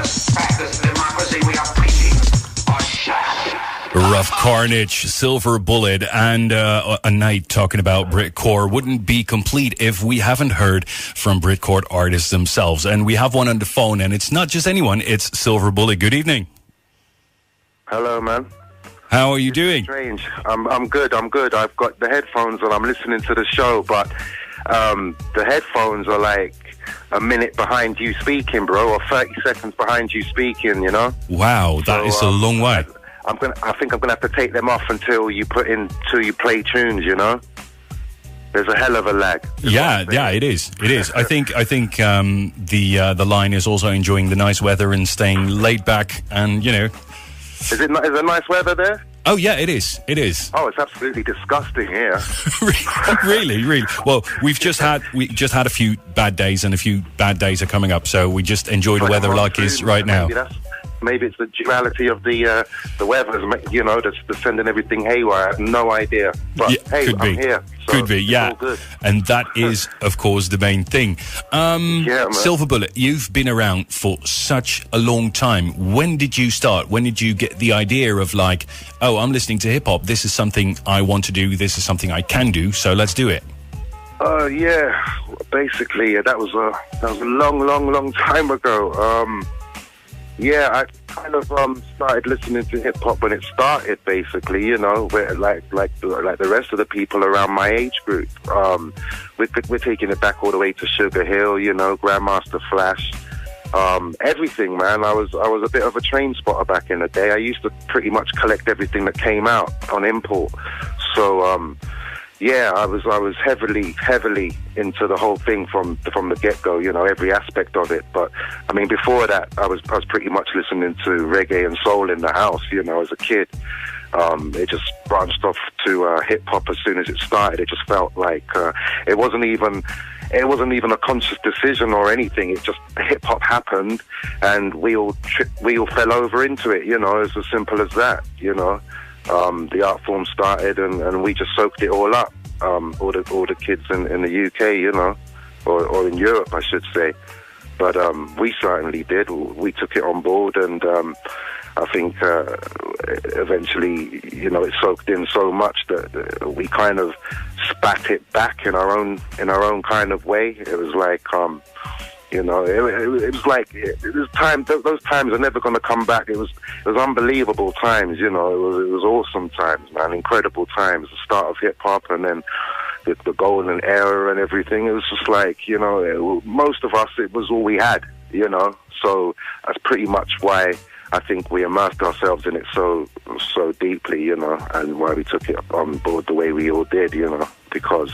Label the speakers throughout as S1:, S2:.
S1: Fascist democracy we are preaching are shot.
S2: Rough Carnage, Silver Bullet, and a night talking about Britcore wouldn't be complete if we haven't heard from Britcore artists themselves. And we have one on the phone, and it's not just anyone, it's Silver Bullet. Good evening.
S3: Hello, man.
S2: How are you doing?
S3: Strange. I'm good. I've got the headphones and I'm listening to the show, but the headphones are like a minute behind you speaking, bro, or 30 seconds behind you speaking, you know?
S2: Wow, that is a long way.
S3: I think I'm gonna have to take them off until you play tunes, you know? There's a hell of a lag.
S2: Yeah, it is. I think the line is also enjoying the nice weather and staying laid back, and you know.
S3: Is it nice weather there?
S2: Oh yeah, it is.
S3: Oh, it's absolutely disgusting here.
S2: really. Well, we just had a few bad days, and a few bad days are coming up. So we just enjoy the weather like it's right now.
S3: Maybe it's the duality of the weather, you know, that's sending everything haywire. I have no idea. But
S2: yeah,
S3: hey, I'm here. So
S2: could be, yeah.
S3: All good.
S2: And that is, of course, the main thing. Silver Bullet, you've been around for such a long time. When did you start? When did you get the idea of like, oh, I'm listening to hip hop. This is something I want to do. This is something I can do. So let's do it.
S3: Yeah. Basically, that was a long time ago. Yeah, I kind of started listening to hip hop when it started. Basically, you know, like the rest of the people around my age group. We're taking it back all the way to Sugar Hill, you know, Grandmaster Flash, everything, man. I was a bit of a train spotter back in the day. I used to pretty much collect everything that came out on import. So yeah, I was heavily into the whole thing from the get-go, you know, every aspect of it. But I mean, before that, I was pretty much listening to reggae and soul in the house, you know, as a kid. It just branched off to hip hop as soon as it started. It just felt like it wasn't even a conscious decision or anything. It just hip hop happened, and we all fell over into it. You know, it's as simple as that. You know. The art form started, and we just soaked it all up. All the kids in the UK, you know, or in Europe, I should say. But we certainly did. We took it on board, and I think eventually, you know, it soaked in so much that we kind of spat it back in our own kind of way. It was like. You know, it was like those times are never going to come back. It was unbelievable times. You know, it was awesome times, man. Incredible times. The start of hip hop, and then the golden era and everything. It was just like, you know, most of us, it was all we had. You know, so that's pretty much why I think we immersed ourselves in it so deeply. You know, and why we took it on board the way we all did. You know, because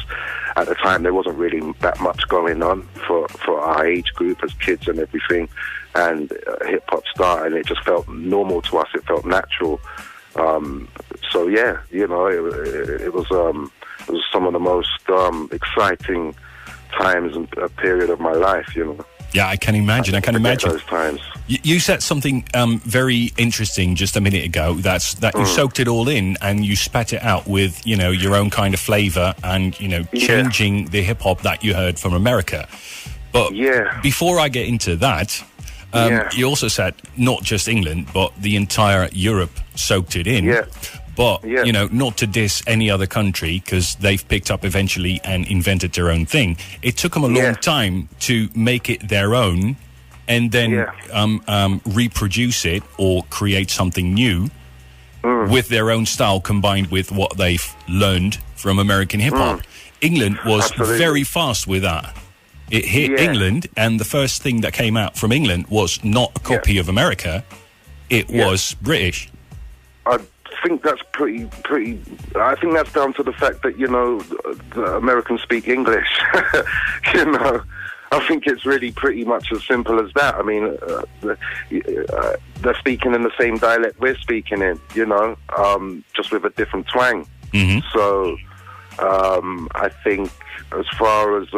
S3: at the time there wasn't really that much going on for our age group as kids and everything, and hip hop started, and it just felt normal to us. It felt natural. So yeah, you know, it was some of the most exciting times and a period of my life. You know.
S2: Yeah, I can imagine.
S3: Those times.
S2: You said something very interesting just a minute ago. That you soaked it all in and you spat it out with, you know, your own kind of flavour and, you know, changing the hip hop that you heard from America. But before I get into that, you also said not just England, but the entire Europe soaked it in.
S3: Yeah.
S2: But, you know, not to diss any other country, because they've picked up eventually and invented their own thing. It took them a long time to make it their own and then reproduce it or create something new with their own style combined with what they've learned from American hip-hop. England was very fast with that. It hit England, and the first thing that came out from England was not a copy of America. It was British.
S3: I think that's pretty. I think that's down to the fact that, you know, the Americans speak English. You know, I think it's really pretty much as simple as that. I mean, they're speaking in the same dialect we're speaking in. You know, just with a different twang. Mm-hmm. So, I think as far as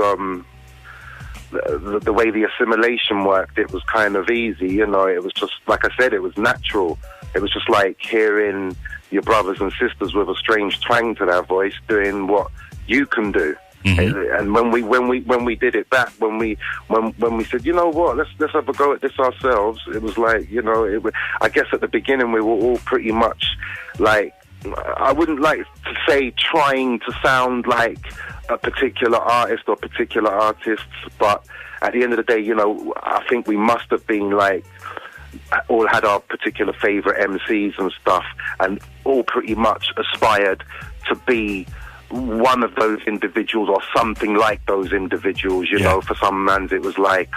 S3: the way the assimilation worked, it was kind of easy. You know, it was just like I said, it was natural. It was just like hearing your brothers and sisters with a strange twang to their voice doing what you can do. And when we did it back, when we said, you know what, let's have a go at this ourselves. It was like, you know, I guess at the beginning we were all pretty much like, I wouldn't like to say trying to sound like a particular artist or particular artists, but at the end of the day, you know, I think we must have been like, all had our particular favourite MCs and stuff, and all pretty much aspired to be one of those individuals or something like those individuals, you know. For some mans it was like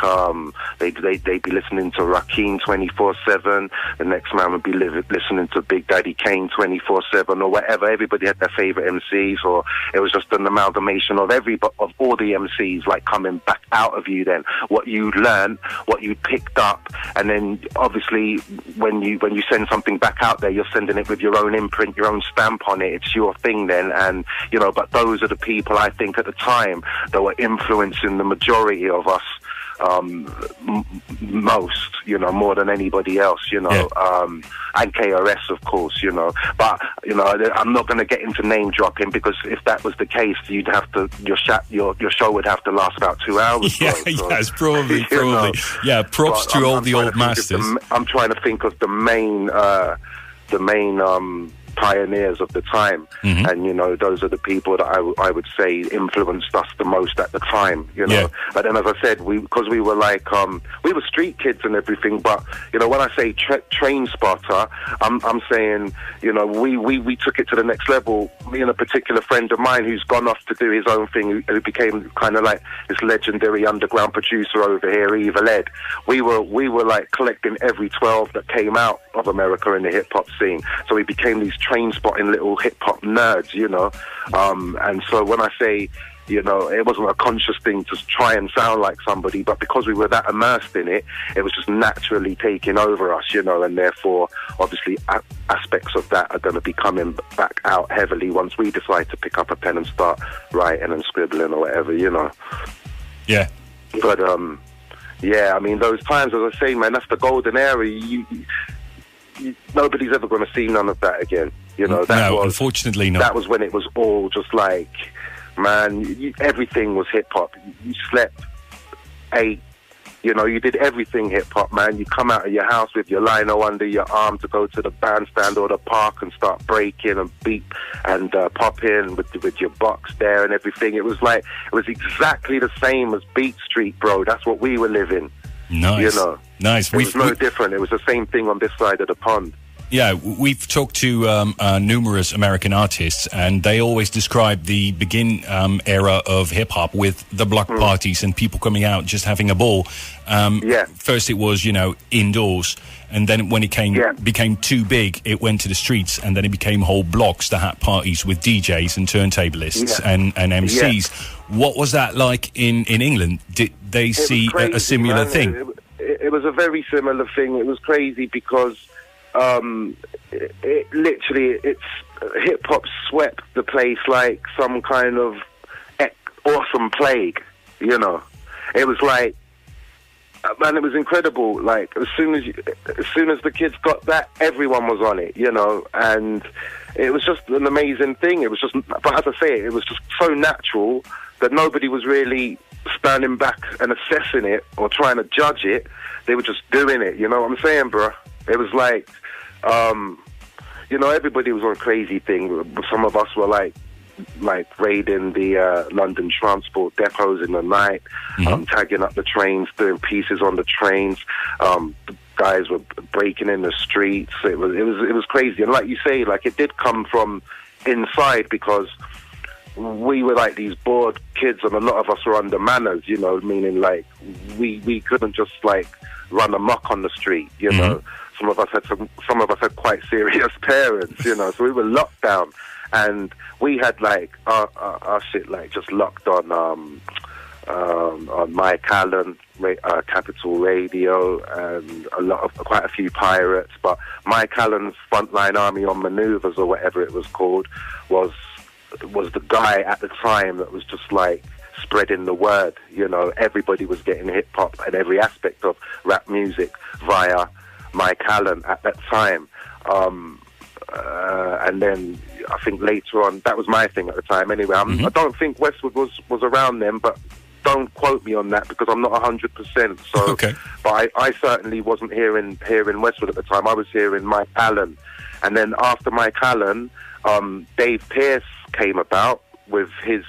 S3: they'd be listening to Rakim 24/7, the next man would be listening to Big Daddy Kane 24/7 or whatever. Everybody had their favourite MCs, or it was just an amalgamation of all the MCs like coming back out of you then, what you learned, what you picked up, and then obviously when you send something back out there, you're sending it with your own imprint, your own stamp on it. It's your thing then, and you know, but those are the people I think at the time that were influencing the majority of us most, you know, more than anybody else, you know, and KRS, of course, you know. But, you know, I'm not going to get into name dropping, because if that was the case, you'd have to, your show would have to last about 2 hours.
S2: Yes, probably. Yeah, props to all the old masters.
S3: I'm trying to think of the main pioneers of the time, and you know, those are the people that I would say influenced us the most at the time, you know. But then, as I said, because we were like we were street kids and everything, but you know, when I say train spotter, I'm saying, you know, we took it to the next level. Me and a particular friend of mine who's gone off to do his own thing, who became kind of like this legendary underground producer over here, Evil Ed. We were like collecting every 12 that came out of America in the hip hop scene, so we became these train spotting little hip hop nerds, you know. And so when I say, you know, it wasn't a conscious thing to try and sound like somebody, but because we were that immersed in it, it was just naturally taking over us, you know, and therefore obviously aspects of that are going to be coming back out heavily once we decide to pick up a pen and start writing and scribbling or whatever, you know. Yeah. But yeah, I mean, those times, as I say, man, that's the golden era. Nobody's ever going to see none of that again, you know.
S2: Unfortunately not.
S3: That was when it was all just like, man, everything was hip hop. You slept, ate, you know, you did everything hip hop, man. You come out of your house with your lino under your arm to go to the bandstand or the park and start breaking and beat and pop in with your box there and everything. It was exactly the same as Beat Street, bro. That's what we were living.
S2: Nice.
S3: You know.
S2: Nice.
S3: It was no different. It was the same thing on this side of the pond.
S2: Yeah, we've talked to numerous American artists, and they always describe the era of hip-hop with the block parties and people coming out just having a ball. First it was, you know, indoors, and then when it became too big, it went to the streets, and then it became whole blocks that had parties with DJs and turntablists and MCs. What was that like in England? Did they see crazy, a similar thing?
S3: It was a very similar thing. It was crazy because it literally, hip hop swept the place like some kind of awesome plague, you know. It was like, man, it was incredible. Like as soon as the kids got that, everyone was on it, you know, and it was just an amazing thing. It was just, but as I say, it was just so natural that nobody was really standing back and assessing it or trying to judge it. They were just doing it, you know what I'm saying, bro? It was like, you know, everybody was on a crazy thing. Some of us were like raiding the London transport depots in the night, tagging up the trains, doing pieces on the trains. Guys were breaking in the streets. It was crazy. And like you say, like it did come from inside, because we were like these bored kids, and a lot of us were under manners, you know, meaning like we couldn't just like run amok on the street, you know. Some of us had quite serious parents, you know, so we were locked down, and we had like our shit like just locked on Mike Allen, Capital Radio, and quite a few pirates. But Mike Allen's Frontline Army on Manoeuvres, or whatever it was called, was the guy at the time that was just like spreading the word, you know. Everybody was getting hip hop and every aspect of rap music via Mike Allen at that time. And then I think later on, that was my thing at the time anyway. I don't think Westwood was around then, but don't quote me on that because I'm not 100%. So,
S2: okay.
S3: But I certainly wasn't here in Westwood at the time. I was here in Mike Allen. And then after Mike Allen, Dave Pearce came about with his...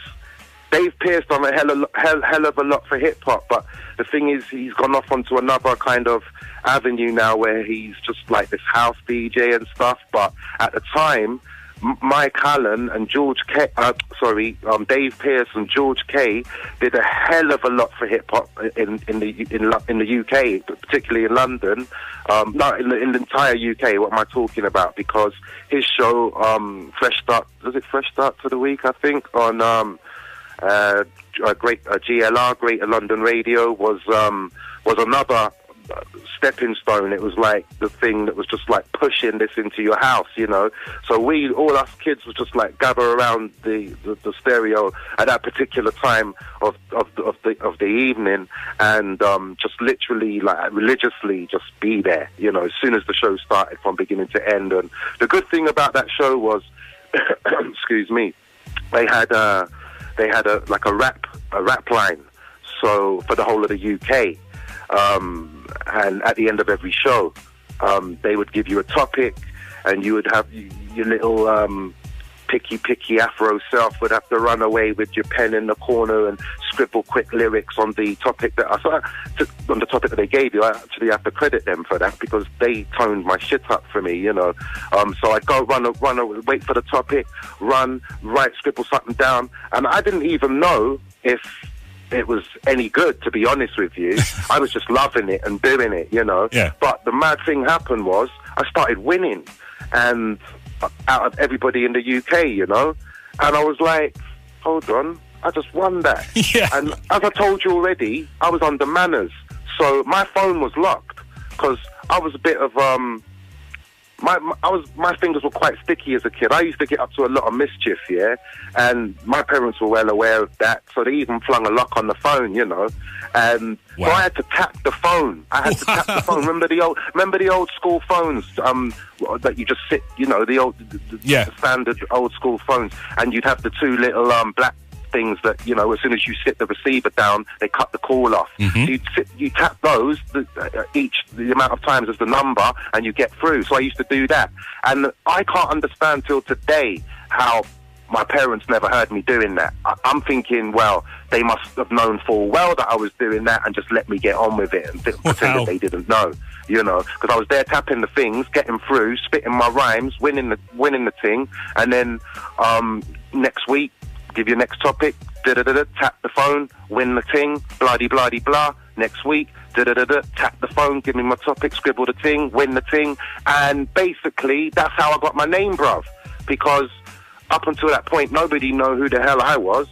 S3: Dave Pearce done a hell of a lot for hip-hop, but the thing is, he's gone off onto another kind of avenue now where he's just like this house DJ and stuff. But at the time, Mike Allen and Dave Pearce and George K did a hell of a lot for hip-hop in the UK, particularly in London. No, in the entire UK, what am I talking about? Because his show, Fresh Start to the Week, I think, on... GLR, Greater London Radio, was another stepping stone. It was like the thing that was just like pushing this into your house, you know. So all us kids was just like gather around the stereo at that particular time of the evening, and just literally like religiously just be there, you know, as soon as the show started from beginning to end. And the good thing about that show was, excuse me, they had a rap line, so for the whole of the UK, and at the end of every show, they would give you a topic, and you would have your little picky Afro self would have to run away with your pen in the corner and scribble quick lyrics on the topic that they gave you. I actually have to credit them for that because they toned my shit up for me, you know. So I'd go run, wait for the topic, write, scribble something down, and I didn't even know if it was any good, to be honest with you. I was just loving it and doing it, you know.
S2: Yeah.
S3: But the mad thing happened was I started winning, and out of everybody in the UK, you know, and I was like, hold on, I just won that.
S2: Yeah.
S3: And as I told you already, I was under manners, so my phone was locked because I was a bit of my fingers were quite sticky as a kid. I used to get up to a lot of mischief, yeah, and my parents were well aware of that, so they even flung a lock on the phone, you know. And
S2: wow.
S3: So I had to tap the phone. Tap the phone. Remember the old school phones that you just sit, you know, the standard old school phones, and you'd have the two little black things that, you know, as soon as you sit the receiver down, they cut the call off.
S2: Mm-hmm.
S3: So you tap those, the amount of times as the number, and you get through. So I used to do that. And I can't understand till today how my parents never heard me doing that. I'm thinking, well, they must have known full well that I was doing that and just let me get on with it and pretend that they didn't know, you know, because I was there tapping the things, getting through, spitting my rhymes, winning the thing, and then next week, give you next topic, tap the phone, win the ting, blah-de-blah-de-blah. Next week, tap the phone, give me my topic, scribble the ting, win the ting. And basically, that's how I got my name, bruv. Because up until that point, nobody knew who the hell I was.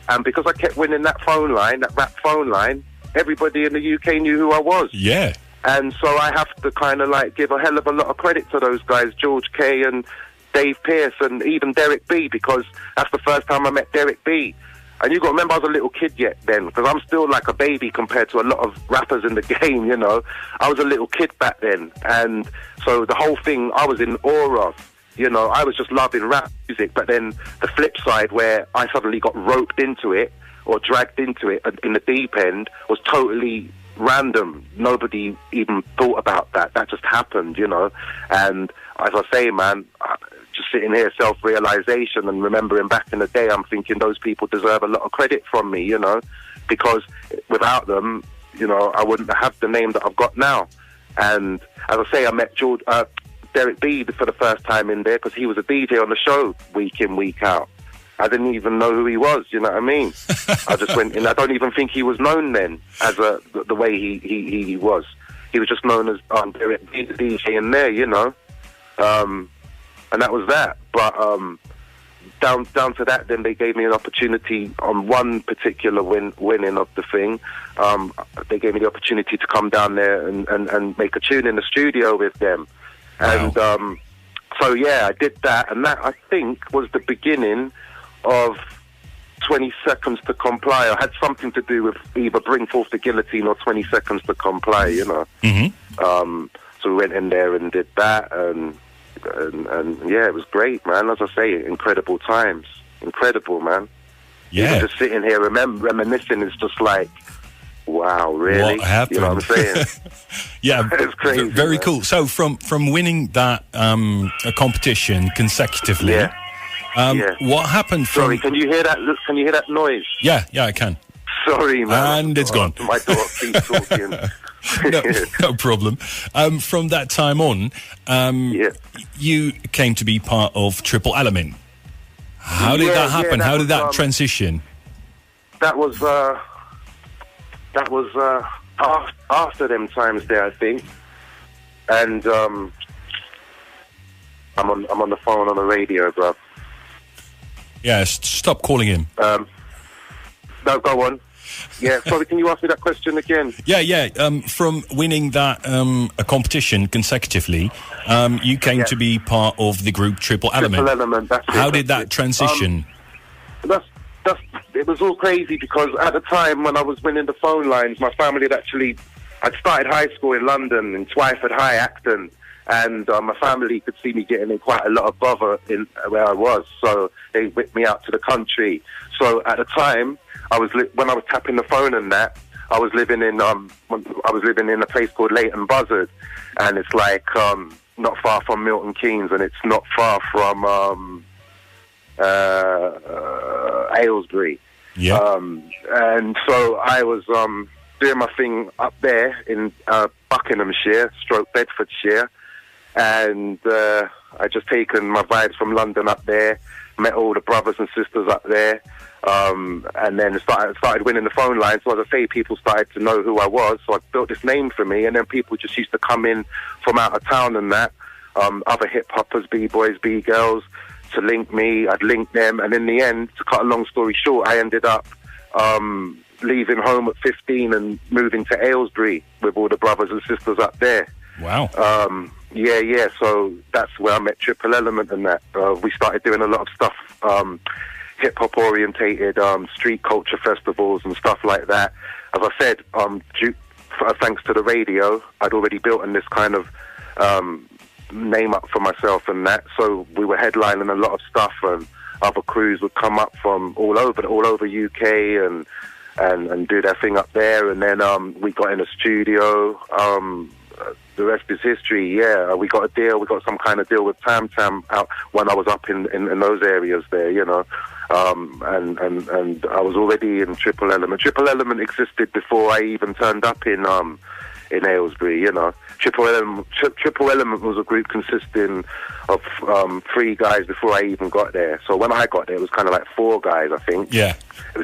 S3: And because I kept winning that phone line, that rap phone line, everybody in the UK knew who I was.
S2: Yeah.
S3: And so I have to kind of like give a hell of a lot of credit to those guys, George K and Dave Pearce and even Derek B, because that's the first time I met Derek B. And you got to remember I was a little kid yet then, because I'm still like a baby compared to a lot of rappers in the game, you know. I was a little kid back then. And so the whole thing I was in awe of, you know. I was just loving rap music. But then the flip side where I suddenly got roped into it or dragged into it in the deep end was totally random. Nobody even thought about that. That just happened, you know. And as I say, man, just sitting here, self-realization and remembering back in the day, I'm thinking those people deserve a lot of credit from me, you know, because without them, you know, I wouldn't have the name that I've got now. And as I say, I met Derek B for the first time in there because he was a DJ on the show week in, week out. I didn't even know who he was, you know what I mean? I just went in. I don't even think he was known then as the way he was. He was just known as Derek B, the DJ in there, you know. And that was that. But down to that, then they gave me an opportunity on one particular winning of the thing. They gave me the opportunity to come down there and make a tune in the studio with them. Wow. And so, yeah, I did that. And that, I think, was the beginning of 20 Seconds to Comply. I had something to do with either Bring Forth the Guillotine or 20 Seconds to Comply, you know. Mm-hmm. So we went in there and did that, and and yeah, it was great, man. As I say, incredible times, incredible, man.
S2: Yeah,
S3: just sitting here reminiscing is just like, wow, really?
S2: What happened?
S3: You know what I'm saying?
S2: Yeah,
S3: it's crazy.
S2: Very
S3: man.
S2: cool. So from winning that a competition consecutively, what happened from?
S3: Sorry, can you hear that? Can you hear that noise?
S2: Yeah, I can.
S3: Sorry, man.
S2: And it's gone.
S3: My daughter keeps talking.
S2: No problem. From that time on, you came to be part of Triple Element. How did that happen? How did that transition?
S3: That was after them times there, I think. And I'm on the phone on the radio, bro.
S2: Yeah, stop calling him.
S3: No, go on. Yeah, sorry, can you ask me that question again?
S2: Yeah. From winning that a competition consecutively, you came to be part of the group Triple Element.
S3: Triple Element, that's it.
S2: How did that transition?
S3: It was all crazy because at the time when I was winning the phone lines, my family I'd started high school in London, in Twyford High, Acton, and my family could see me getting in quite a lot of bother in where I was, so they whipped me out to the country. So at the time, when I was tapping the phone and that, I was living in a place called Leighton Buzzard, and it's like not far from Milton Keynes, and it's not far from Aylesbury.
S2: Yeah.
S3: And so I was doing my thing up there in Buckinghamshire, / Bedfordshire, and I just taken my vibes from London up there, met all the brothers and sisters up there, and then started winning the phone line. So as I say, people started to know who I was, so I built this name for me, and then people just used to come in from out of town and that, other hip-hoppers, B-boys, B-girls, to link me. I'd link them, and in the end, to cut a long story short, I ended up leaving home at 15 and moving to Aylesbury with all the brothers and sisters up there.
S2: Wow.
S3: Yeah. So that's where I met Triple Element and that. We started doing a lot of stuff, hip-hop orientated, street culture festivals and stuff like that. As I said, thanks to the radio, I'd already built in this kind of name up for myself and that. So we were headlining a lot of stuff, and other crews would come up from all over UK and do their thing up there. And then we got in a studio. The rest is history. Yeah, we got a deal. We got some kind of deal with Tam Tam out when I was up in those areas there, you know. And I was already in Triple Element. Triple Element existed before I even turned up in Aylesbury, you know. Triple Element was a group consisting of 3 guys before I even got there. So when I got there, it was kind of like 4 guys, I think.
S2: Yeah.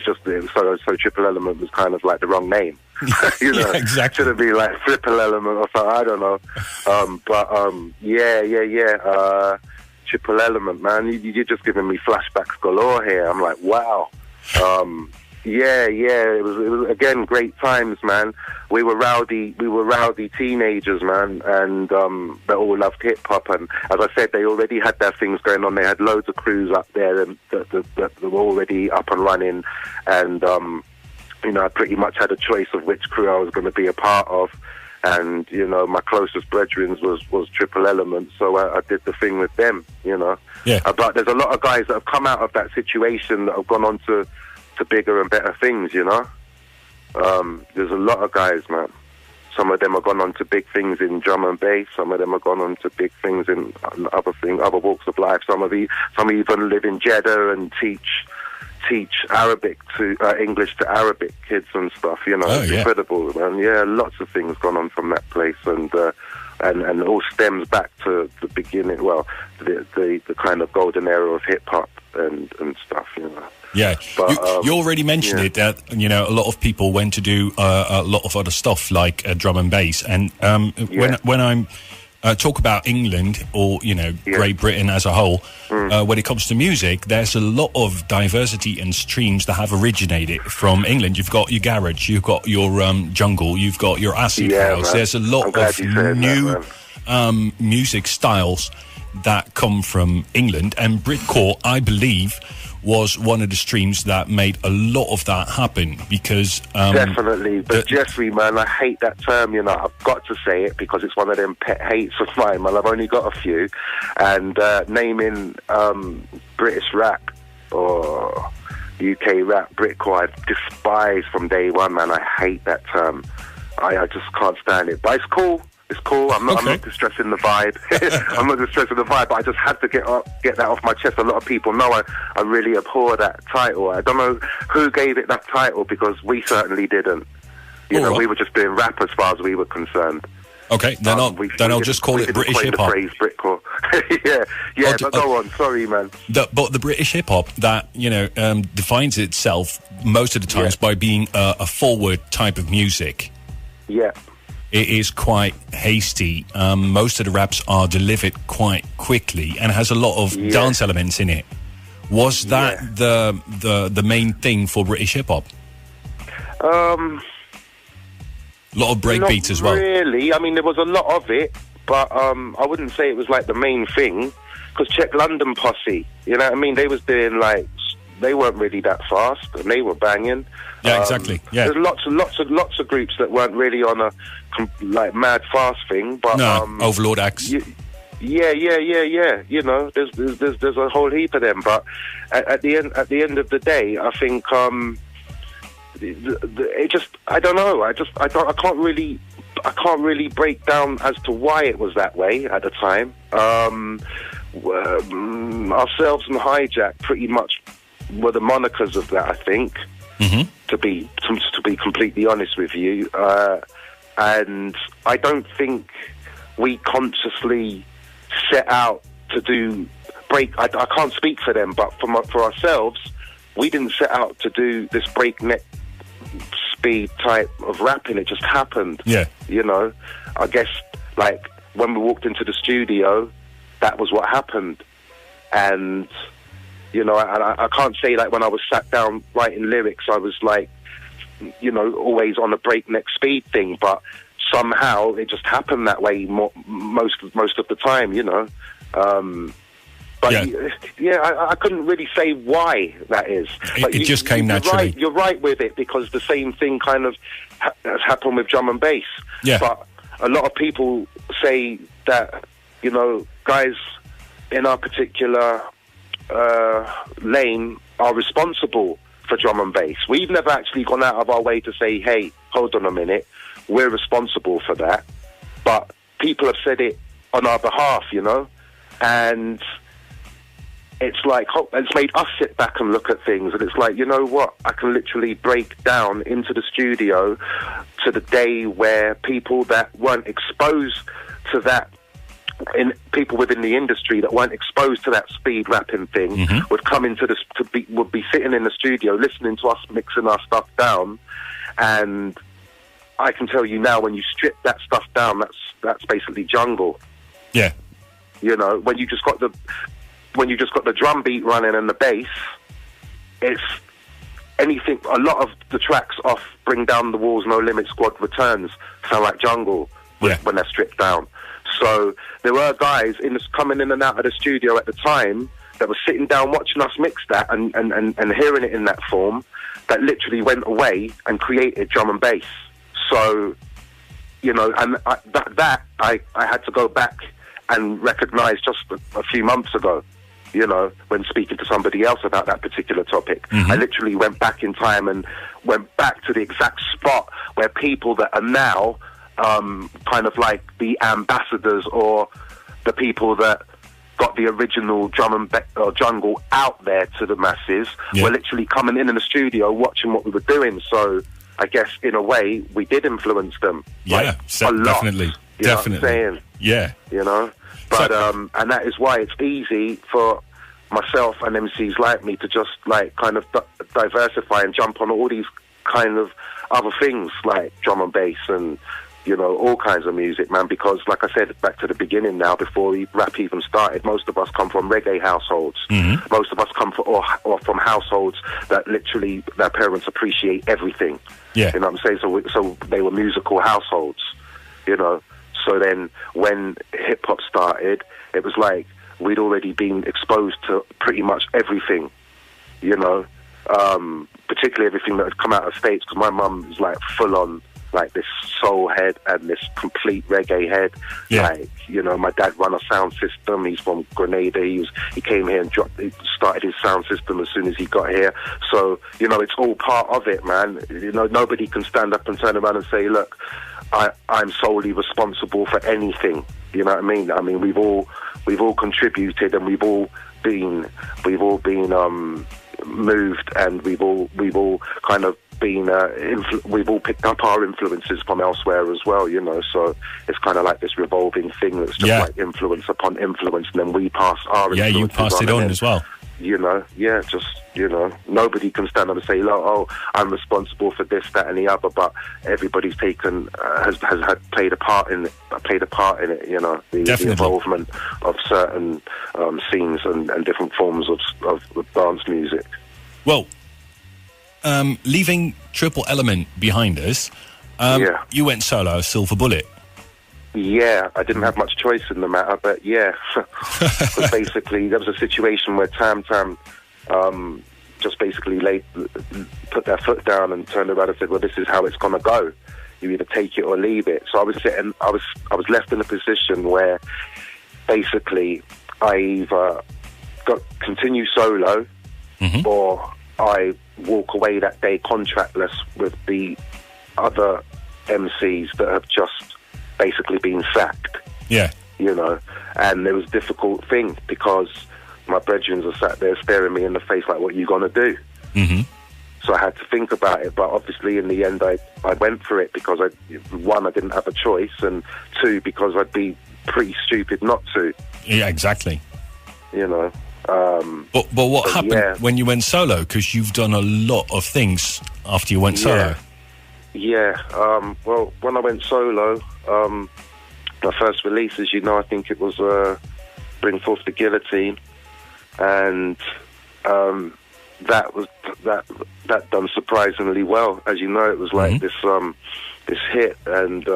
S3: So Triple Element was kind of like the wrong name. You know,
S2: yeah, exactly.
S3: Should have been like Triple Element or something, I don't know. Triple Element, man. You're just giving me flashbacks galore here. I'm like, wow. It was again great times, man. We were rowdy teenagers, man, and they all loved hip hop. And as I said, they already had their things going on. They had loads of crews up there that were already up and running, and you know, I pretty much had a choice of which crew I was going to be a part of. And, you know, my closest brethren was Triple Element, so I did the thing with them, you know.
S2: Yeah.
S3: But there's a lot of guys that have come out of that situation that have gone on to bigger and better things, you know. There's a lot of guys, man. Some of them have gone on to big things in drum and bass. Some of them have gone on to big things in other walks of life. Some even live in Jeddah and teach Arabic to English to Arabic kids and stuff, you know. It's incredible, man. Yeah, lots of things gone on from that place, and it all stems back to the beginning. Well, the kind of golden era of hip hop and stuff, you know.
S2: Yeah, but, you already mentioned it that, you know, a lot of people went to do a lot of other stuff like drum and bass, and when I'm talk about England or, you know, Great Britain as a whole, when it comes to music, there's a lot of diversity and streams that have originated from England. You've got your garage, you've got your jungle, you've got your acid house. Man. There's a lot of new music styles that come from England, and Britcore, I believe, was one of the streams that made a lot of that happen, because
S3: definitely. But Jeffrey, man, I hate that term. You know, I've got to say it because it's one of them pet hates of mine. Man, I've only got a few, and naming British rap or UK rap Britcore, I despise from day one. Man, I hate that term. I just can't stand it. But it's cool. It's cool. I'm not distressing the vibe. I'm not distressing the vibe, but I just had to get that off my chest. A lot of people know I really abhor that title. I don't know who gave it that title, because we certainly didn't. You know, we were just doing rap as far as we were concerned.
S2: Okay, then I'll just call it British hip hop.
S3: Yeah, but go on. Sorry, man.
S2: But the British hip hop that defines itself most of the times by being a forward type of music.
S3: Yeah.
S2: It is quite hasty. Most of the raps are delivered quite quickly and has a lot of dance elements in it. Was that the main thing for British hip hop? A lot of breakbeats as well.
S3: Really, I mean, there was a lot of it, but I wouldn't say it was like the main thing. Because check London Posse, you know what I mean? They was doing they weren't really that fast, and they were banging.
S2: Yeah, exactly. Yeah,
S3: there's lots of groups that weren't really on a mad fast thing, but
S2: Overlord Acts.
S3: Yeah. You know, there's a whole heap of them, but at the end of the day, I think it just, I don't know. I can't really break down as to why it was that way at the time. Ourselves and Hijack pretty much were the monikers of that, I think. Mm-hmm. To be completely honest with you, and I don't think we consciously set out to do break. I can't speak for them, but for ourselves, we didn't set out to do this breakneck speed type of rapping. It just happened.
S2: Yeah,
S3: you know. I guess when we walked into the studio, that was what happened, and. You know, I can't say when I was sat down writing lyrics, I was always on a breakneck speed thing, but somehow it just happened that way most of the time, you know. But I couldn't really say why that is.
S2: It just came naturally.
S3: You're right with it, because the same thing kind of has happened with drum and bass.
S2: Yeah.
S3: But a lot of people say that, you know, guys in our particular lane are responsible for drum and bass. We've never actually gone out of our way to say, hey, hold on a minute, we're responsible for that. But people have said it on our behalf, you know, and it's made us sit back and look at things, and it's you know what, I can literally break down into the studio to the day where people that weren't exposed to that, in people within the industry that weren't exposed to that speed rapping thing, would come into would be sitting in the studio listening to us mixing our stuff down, and I can tell you now, when you strip that stuff down, that's basically jungle.
S2: Yeah,
S3: you know, when you just got the drum beat running and the bass, it's anything. A lot of the tracks off Bring Down the Walls, No Limit, Squad Returns sound like jungle when they're stripped down. So there were guys coming in and out of the studio at the time that were sitting down watching us mix that and hearing it in that form, that literally went away and created drum and bass. So, you know, and I had to go back and recognise just a few months ago, you know, when speaking to somebody else about that particular topic. I literally went back in time and went back to the exact spot where people that are now kind of like the ambassadors or the people that got the original drum and jungle out there to the masses were literally coming in the studio watching what we were doing. So I guess in a way we did influence them.
S2: Yeah,
S3: a lot.
S2: Definitely.
S3: You know what I'm saying?
S2: Yeah.
S3: You know? But and that is why it's easy for myself and MCs like me to just kind of diversify and jump on all these kind of other things like drum and bass and, you know, all kinds of music, man, because like I said, back to the beginning now, before rap even started, most of us come from reggae households. Most of us come from, or from households that literally their parents appreciate everything.
S2: Yeah.
S3: You know what I'm saying? So they were musical households, you know. So then when hip-hop started, it was like, we'd already been exposed to pretty much everything, you know, particularly everything that had come out of States, because my mum was like full on like this soul head and this complete reggae head.
S2: Yeah.
S3: Like, you know, my dad ran a sound system. He's from Grenada. He came here and started his sound system as soon as he got here. So, you know, it's all part of it, man. You know, nobody can stand up and turn around and say, look, I'm solely responsible for anything. You know what I mean? I mean, we've all contributed, and we've all been moved, and we've all kind of been we've all picked up our influences from elsewhere as well, you know. So it's kind of like this revolving thing that's just like influence upon influence, and then we pass our influences
S2: you passed it on as well.
S3: You know, just, you know, nobody can stand up and say, oh, I'm responsible for this, that, and the other. But everybody's taken has played a part in it. You know, the involvement of certain scenes and different forms of dance music.
S2: Well, leaving Triple Element behind us, you went solo, Silver Bullet.
S3: Yeah, I didn't have much choice in the matter, but yeah. But basically, there was a situation where Tam just basically put their foot down and turned around and said, well, this is how it's going to go. You either take it or leave it. So I was left in a position where basically I either continue solo or I walk away that day contractless with the other MCs that have just basically been sacked. Yeah. You know, and it was a difficult thing because my brethren are sat there staring me in the face like, what are you going to do? Mm-hmm. So I had to think about it, but obviously in the end I went for it because one, I didn't have a choice, and two, because I'd be pretty stupid not to.
S2: Yeah, exactly.
S3: You know.
S2: But what happened when you went solo? Because you've done a lot of things after you went solo.
S3: Yeah. Well, when I went solo, my first release, as you know, I think it was Bring Forth the Guillotine, and that done surprisingly well. As you know, it was like this hit, and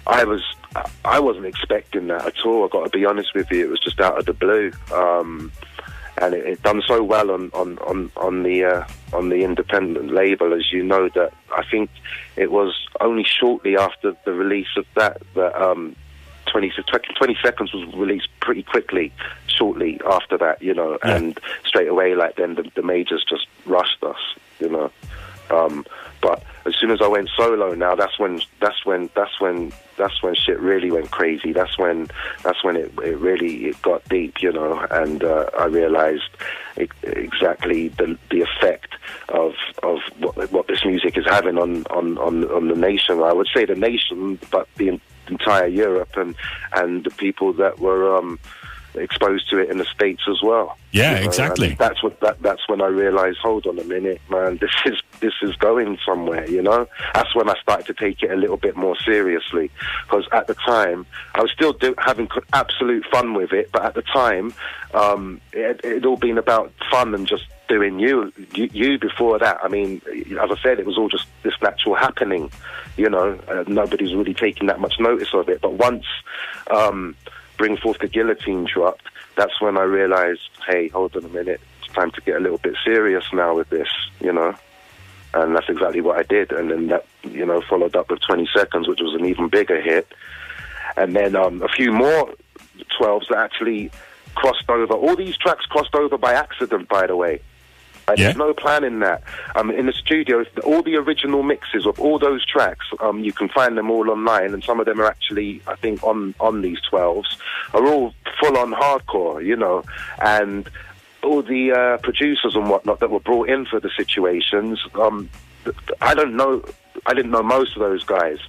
S3: I wasn't expecting that at all. I got to be honest with you, it was just out of the blue, and it done so well on the independent label, as you know, that I think it was only shortly after the release of that 20 Seconds was released pretty quickly, shortly after that, you know, and straight away, like, then the majors just rushed us, you know. But as soon as I went solo, now that's when shit really went crazy. That's when it really got deep, you know, and I realized exactly the effect of what this music is having on the nation. I would say the nation, but the entire Europe and the people that were exposed to it in the States as well.
S2: Yeah,
S3: you know?
S2: exactly.
S3: And that's when I realized, hold on a minute, man, this is going somewhere, you know. That's when I started to take it a little bit more seriously, because at the time I was still having absolute fun with it, but at the time it all been about fun and just doing you before that. I mean, as I said, it was all just this natural happening, you know. Nobody's really taking that much notice of it, but once Bring Forth the Guillotine dropped, that's when I realized, hey, hold on a minute, it's time to get a little bit serious now with this, you know. And that's exactly what I did. And then that, you know, followed up with 20 Seconds, which was an even bigger hit. And then a few more 12s that actually crossed over. All these tracks crossed over by accident, by the way. There's no plan in that. In the studio, all the original mixes of all those tracks, you can find them all online, and some of them are actually, I think, on these 12s, are all full-on hardcore, you know, and all the producers and whatnot that were brought in for the situations, I didn't know most of those guys,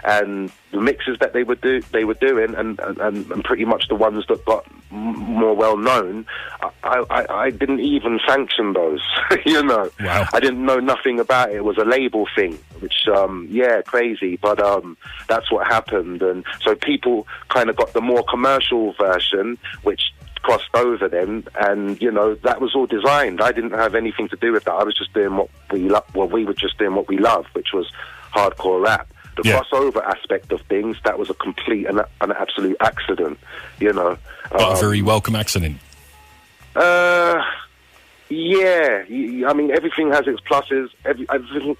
S3: and the mixes that they were doing, and pretty much the ones that got more well known, I didn't even sanction those. You know, wow. I didn't know nothing about it. It was a label thing, which crazy, but that's what happened, and so people kind of got the more commercial version, which crossed over then, and you know, that was all designed. I didn't have anything to do with that. I was just doing what we were just doing what we loved, which was hardcore rap. The
S2: Yeah.
S3: crossover aspect of things, that was a complete and an absolute accident, you know.
S2: But a very welcome accident.
S3: Yeah, I mean, everything has its pluses.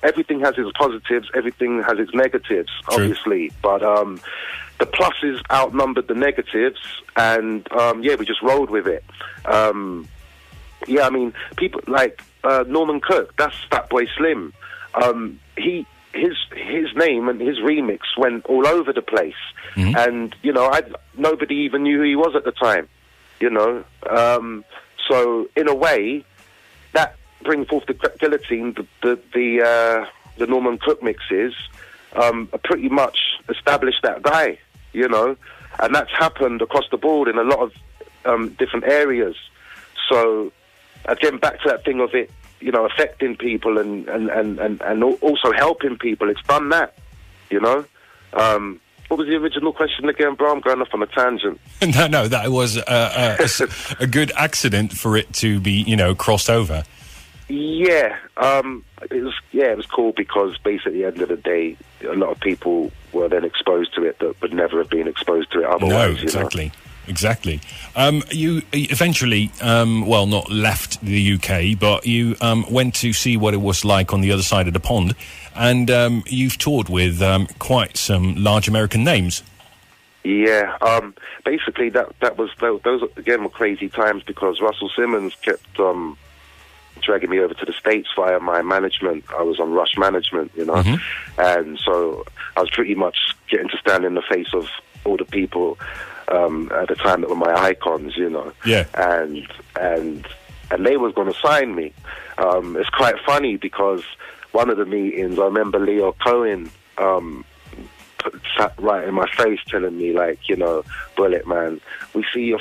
S3: Everything has its positives. Everything has its negatives,
S2: True.
S3: obviously. But the pluses outnumbered the negatives, and yeah, we just rolled with it. Yeah, I mean, people like Norman Cook. That's Fatboy Slim. His name and his remix went all over the place, and you know, nobody even knew who he was at the time. You know, so in a way, that Bring Forth the Guillotine, the Norman Cook mixes, pretty much established that guy, you know, and that's happened across the board in a lot of different areas. So again, back to that thing of it, you know, affecting people and also helping people. It's done that, you know. What was the original question again, bro? I'm going off on a tangent.
S2: No, that was a good accident for it to be, you know, crossed over.
S3: Yeah, it was cool because basically at the end of the day, a lot of people were then exposed to it that would never have been exposed to it otherwise.
S2: No, exactly. Exactly. You eventually, well, not left the UK, but you went to see what it was like on the other side of the pond, and you've toured with quite some large American names.
S3: Yeah, basically those again were crazy times because Russell Simmons kept dragging me over to the States via my management. I was on Rush Management, you know, and so I was pretty much getting to stand in the face of all the people at the time that were my icons, you know. Yeah. And they was going to sign me. It's quite funny because one of the meetings, I remember Leo Cohen sat right in my face telling me, like, you know, Bullet, man, we see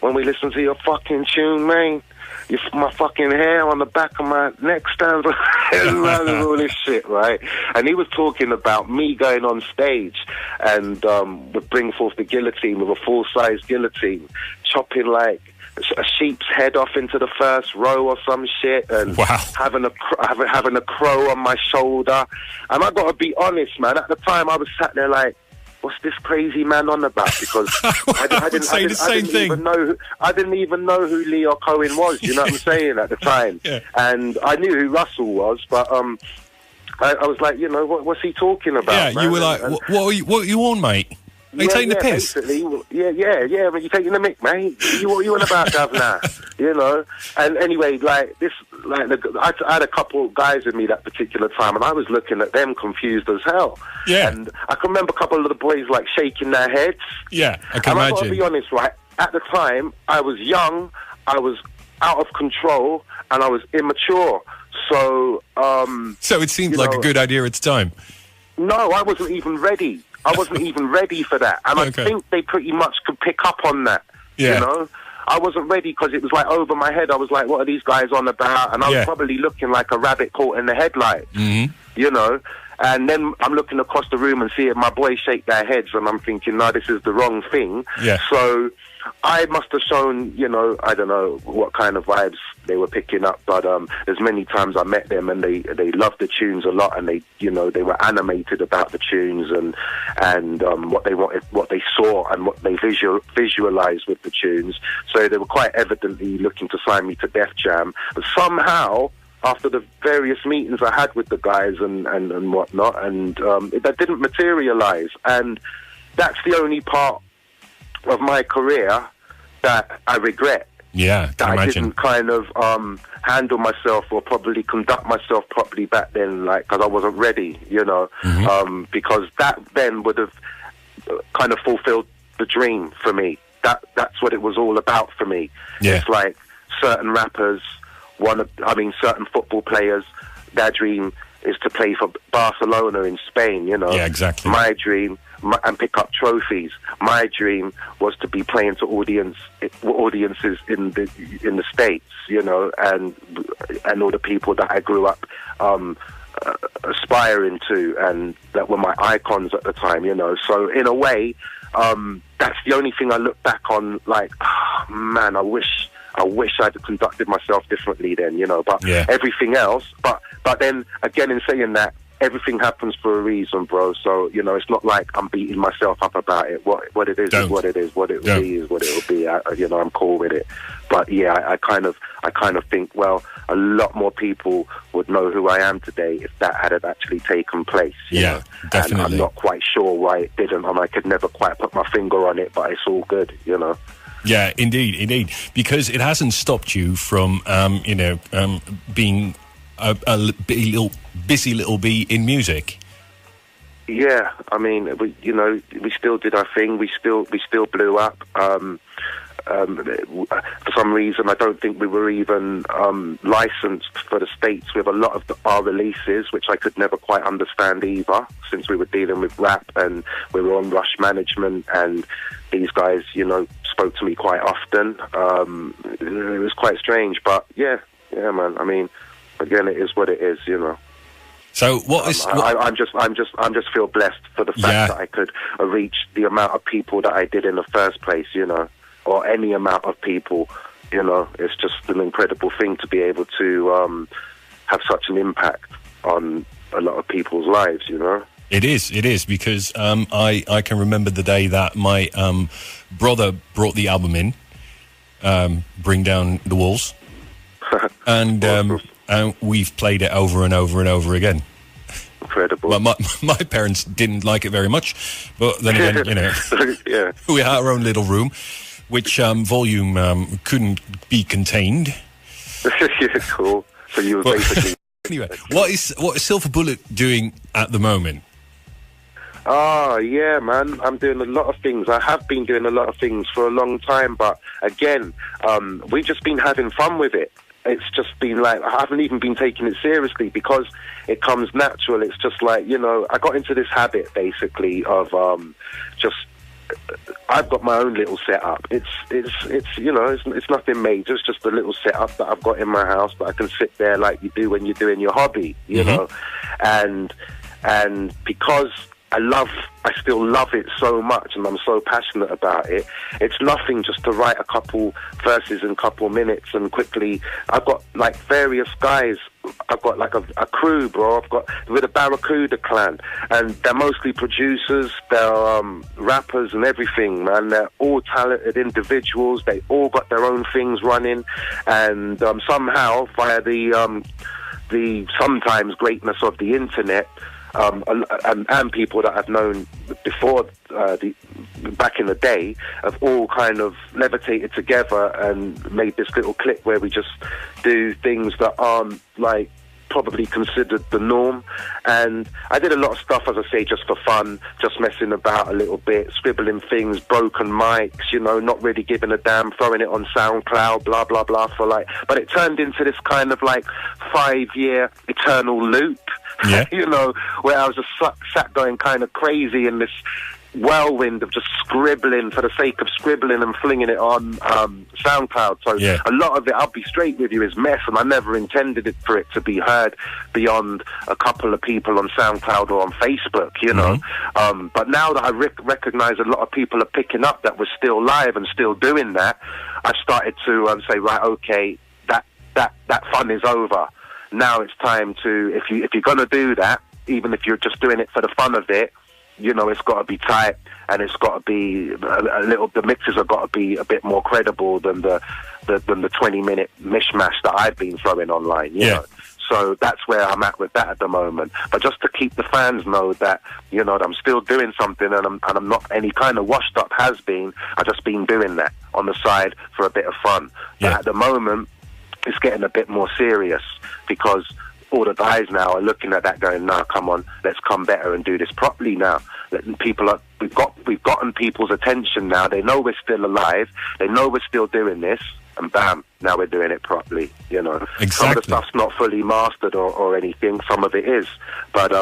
S3: when we listen to your fucking tune, man, my fucking hair on the back of my neck stands all this shit, right? And he was talking about me going on stage and would bring forth the guillotine with a full-size guillotine, chopping like a sheep's head off into the first row or some shit, and having a crow on my shoulder. And I got to be honest, man, at the time I was sat there like, what's this crazy man on about? Because I didn't even know who Leo Cohen was. You know what I'm saying at the time, and I knew who Russell was, but I was like, you know, what's he talking about?
S2: Yeah,
S3: man?
S2: you were like, what are you on, mate? Are you taking the piss?
S3: Yeah, but you're taking the mick, mate. What you on about, governor? You know. And anyway, like this, like I had a couple of guys with me that particular time, and I was looking at them confused as hell. Yeah. And I can remember a couple of the boys like shaking their heads. Yeah, I can imagine. I got to be honest, right? At the time, I was young, I was out of control, and I was immature. So,
S2: so it seemed like a good idea at the time.
S3: No, I wasn't even ready. I wasn't even ready for that. And I think they pretty much could pick up on that, you know? I wasn't ready because it was like over my head. I was like, what are these guys on about? And I was probably looking like a rabbit caught in the headlights, you know? And then I'm looking across the room and seeing my boys shake their heads, and I'm thinking, no, this is the wrong thing. Yeah. So I must have shown, you know, I don't know what kind of vibes they were picking up, but there's many times I met them and they loved the tunes a lot, and they, you know, they were animated about the tunes and what they wanted, what they saw, and what they visualized with the tunes. So they were quite evidently looking to sign me to Def Jam, but somehow, after the various meetings I had with the guys and whatnot, and that didn't materialize. And that's the only part of my career that I regret. Yeah, that I didn't kind of handle myself or probably conduct myself properly back then, like, because I wasn't ready, you know, because that then would have kind of fulfilled the dream for me. That's what it was all about for me. Yeah. It's like certain rappers, certain football players, their dream is to play for Barcelona in Spain, you know. Yeah, exactly. My dream, and pick up trophies. My dream was to be playing to audiences in the States, you know, and all the people that I grew up aspiring to, and that were my icons at the time, you know. So in a way, that's the only thing I look back on, like, oh, man, I wish I'd conducted myself differently then, you know. But everything else, but then again, in saying that, everything happens for a reason, bro. So, you know, it's not like I'm beating myself up about it. What it is is what it is. What it will be is what it will be. You know, I'm cool with it. But yeah, I kind of think, well, a lot more people would know who I am today if that had actually taken place. You know?
S2: Definitely.
S3: And I'm not quite sure why it didn't, and I could never quite put my finger on it, but it's all good, you know.
S2: Yeah, indeed. Because it hasn't stopped you from, being a busy little bee in music.
S3: Yeah, I mean, we still did our thing. We still blew up. For some reason, I don't think we were even licensed for the States with a lot of our releases, which I could never quite understand either, since we were dealing with rap and we were on Rush Management, and these guys, you know, spoke to me quite often. It was quite strange, but yeah, man. I mean, again, it is what it is, you know.
S2: So what is?
S3: I'm just feel blessed for the fact that I could reach the amount of people that I did in the first place, you know, or any amount of people, you know. It's just an incredible thing to be able to have such an impact on a lot of people's lives, you know.
S2: It is, because I can remember the day that my brother brought the album in, Bring Down the Walls, and we've played it over and over and over again.
S3: Incredible.
S2: Well, my parents didn't like it very much, but then again, you know,
S3: yeah.
S2: We had our own little room, which volume couldn't be contained.
S3: Yeah, cool. So you were basically...
S2: Anyway, what is Silver Bullet doing at the moment?
S3: Oh, yeah, man. I'm doing a lot of things. I have been doing a lot of things for a long time, but again, we've just been having fun with it. It's just been like, I haven't even been taking it seriously because it comes natural. It's just like, you know, I got into this habit basically of I've got my own little setup. It's you know, it's nothing major. It's just a little setup that I've got in my house that I can sit there like you do when you're doing your hobby, you know, and because I still love it so much and I'm so passionate about it. It's nothing just to write a couple verses in a couple minutes and quickly. I've got like various guys. I've got like a crew, bro. With the Barracuda clan, and they're mostly producers. They're rappers and everything, man. They're all talented individuals. They all got their own things running, and somehow via the sometimes greatness of the internet. And people that I've known before, back in the day, have all kind of levitated together and made this little clip where we just do things that aren't like probably considered the norm. And I did a lot of stuff, as I say, just for fun, just messing about a little bit, scribbling things, broken mics, you know, not really giving a damn, throwing it on SoundCloud, blah, blah, blah, but it turned into this kind of like 5-year eternal loop.
S2: Yeah.
S3: You know, where I was just sat going kind of crazy in this whirlwind of just scribbling for the sake of scribbling and flinging it on SoundCloud. So a lot of it, I'll be straight with you, is mess, and I never intended it for it to be heard beyond a couple of people on SoundCloud or on Facebook, you know. But now that I recognize a lot of people are picking up that we're still live and still doing that, I've started to say, right, okay, that fun is over. Now it's time to, if you're going to do that, even if you're just doing it for the fun of it, you know, it's got to be tight and it's got to be the mixes have got to be a bit more credible than the 20-minute mishmash that I've been throwing online, you know. So that's where I'm at with that at the moment. But just to keep the fans know that, you know, that I'm still doing something and I'm not any kind of washed up has-been. I've just been doing that on the side for a bit of fun. But at the moment, it's getting a bit more serious because all the guys now are looking at that going, nah, come on, let's come better and do this properly now. We've gotten people's attention now. They know we're still alive. They know we're still doing this. And bam, now we're doing it properly, you know.
S2: Exactly.
S3: Some of the stuff's not fully mastered or anything. Some of it is. But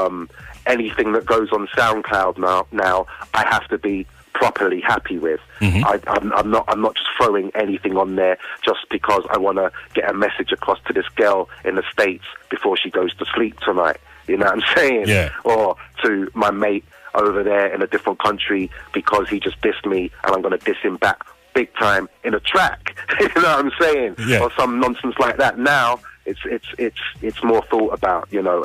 S3: anything that goes on SoundCloud now I have to be properly happy with. I'm not just throwing anything on there just because I want to get a message across to this girl in the States before she goes to sleep tonight. You know what I'm saying?
S2: Yeah.
S3: Or to my mate over there in a different country because he just dissed me and I'm going to diss him back big time in a track. You know what I'm saying?
S2: Yeah.
S3: Or some nonsense like that. Now it's more thought about. You know,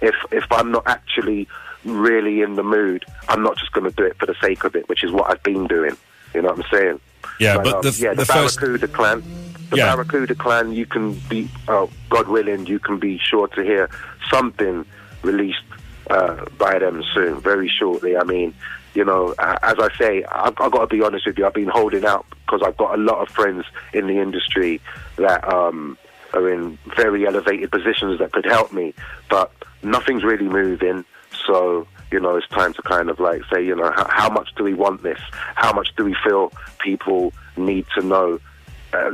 S3: if I'm not actually really in the mood, I'm not just going to do it for the sake of it, which is what I've been doing. You know what I'm saying?
S2: Yeah, but the
S3: Barracuda clan. The Barracuda clan, you can be, God willing, you can be sure to hear something released by them soon, very shortly. I mean, you know, as I say, I've got to be honest with you, I've been holding out because I've got a lot of friends in the industry that are in very elevated positions that could help me, but nothing's really moving, so... You know, it's time to kind of like say, you know, how much do we want this? How much do we feel people need to know?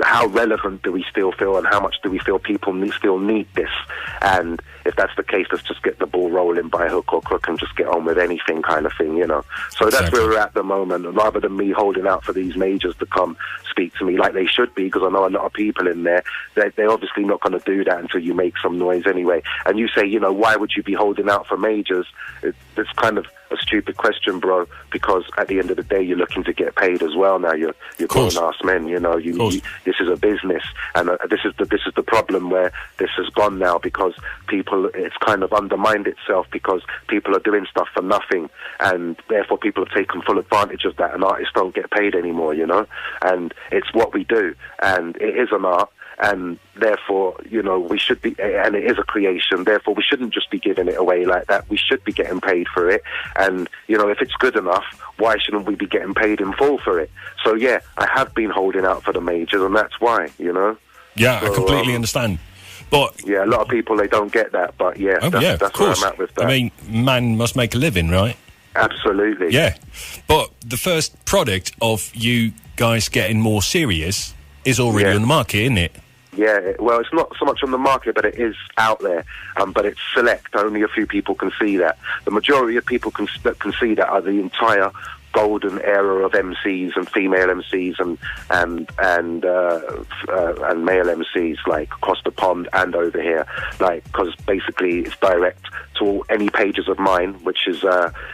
S3: How relevant do we still feel, and how much do we feel people still need this? And if that's the case, let's just get the ball rolling by hook or crook and just get on with anything kind of thing, you know. So that's where we're at the moment. And rather than me holding out for these majors to come speak to me like they should be, because I know a lot of people in there, they're obviously not going to do that until you make some noise anyway. And you say, you know, why would you be holding out for majors? It's kind of a stupid question, bro, because at the end of the day, you're looking to get paid as well now. You're grown-ass men, you know. This is a business, and this is the problem where this has gone now, because it's kind of undermined itself because people are doing stuff for nothing, and therefore people have taken full advantage of that, and artists don't get paid anymore, you know. And it's what we do, and it is an art. And therefore, you know, we should be, and it is a creation, therefore we shouldn't just be giving it away like that. We should be getting paid for it. And, you know, if it's good enough, why shouldn't we be getting paid in full for it? So, yeah, I have been holding out for the majors, and that's why, you know.
S2: Yeah, so, I completely understand. But
S3: yeah, a lot of people, they don't get that, but yeah, that's where I'm at with that.
S2: I mean, man must make a living, right?
S3: Absolutely.
S2: Yeah. But the first product of you guys getting more serious is already on the market, isn't it?
S3: Yeah, well, it's not so much on the market, but it is out there. But it's select. Only a few people can see that. The majority of people that can see that are the entire golden era of MCs and female MCs and male MCs, like across the pond and over here, like, because basically it's direct to any pages of mine, which is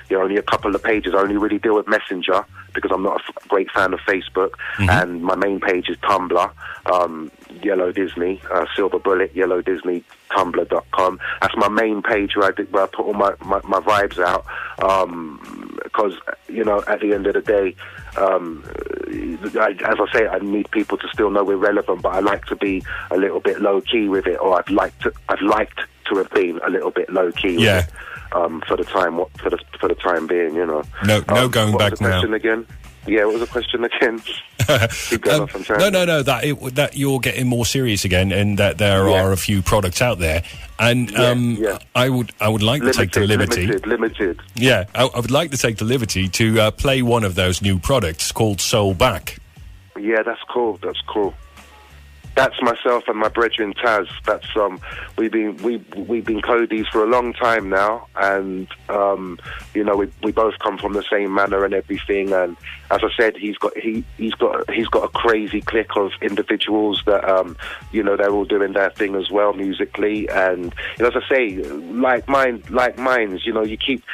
S3: only a couple of pages. I only really deal with Messenger because I'm not a great fan of Facebook, and my main page is Tumblr, Yellow Disney, Silver Bullet, Yellow Disney, Tumblr.com. That's my main page where I put all my vibes out, because, you know, at the end of the day, as I say, I need people to still know we're relevant, but I like to be a little bit low key with it, or I'd liked to have been a little bit low key with it, for the time being, you know.
S2: No going back now.
S3: What was the question again? Yeah, what was the question again? Keep going off on
S2: no. That you're getting more serious again, and that there are a few products out there, and I would like to take the liberty.
S3: Limited.
S2: Yeah, I would like to take the liberty to play one of those new products called Soul Back. Yeah,
S3: that's cool. That's myself and my brethren Taz. That's we've been Codies for a long time now, and you know, we both come from the same manor and everything. And as I said, he's got a crazy clique of individuals that you know, they're all doing their thing as well musically. And, you know, as I say, like minds. You know, you keep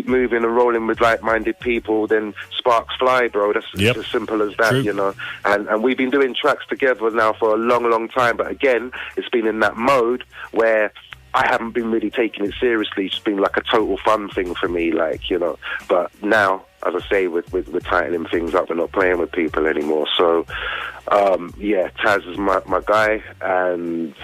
S3: moving and rolling with like-minded people, then sparks fly, bro. That's it's as simple as that. True. You know. And we've been doing tracks together now for a long time, but again, it's been in that mode where I haven't been really taking it seriously. It's been like a total fun thing for me, like, you know. But now, as I say, with tightening things up, we're not playing with people anymore. So, yeah, Taz is my guy, and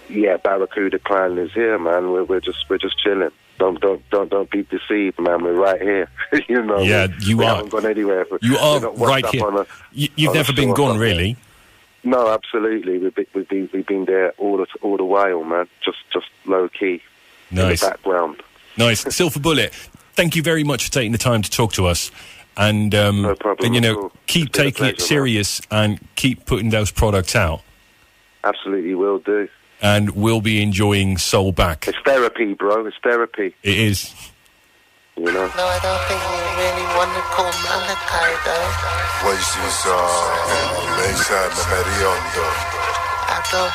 S3: yeah, Barracuda Clan is here, man. We're just chilling. Don't be deceived, man. We're right here. You know.
S2: Yeah, we
S3: haven't gone anywhere.
S2: You are right here. You've never been gone, really.
S3: No, absolutely. We've been there all the while, man. Just low key.
S2: Nice.
S3: In the background.
S2: Nice. Silver Bullet, thank you very much for taking the time to talk to us. And
S3: no problem.
S2: And, you know, keep taking it serious, man. And keep putting those products out.
S3: Absolutely, will do.
S2: And we'll be enjoying Soul Back.
S3: It's therapy, bro. It's therapy.
S2: It is.
S3: You know?
S4: No, I don't think you really want to call Malachi, though.
S5: Voices are Mesa Meriondo.
S4: I don't.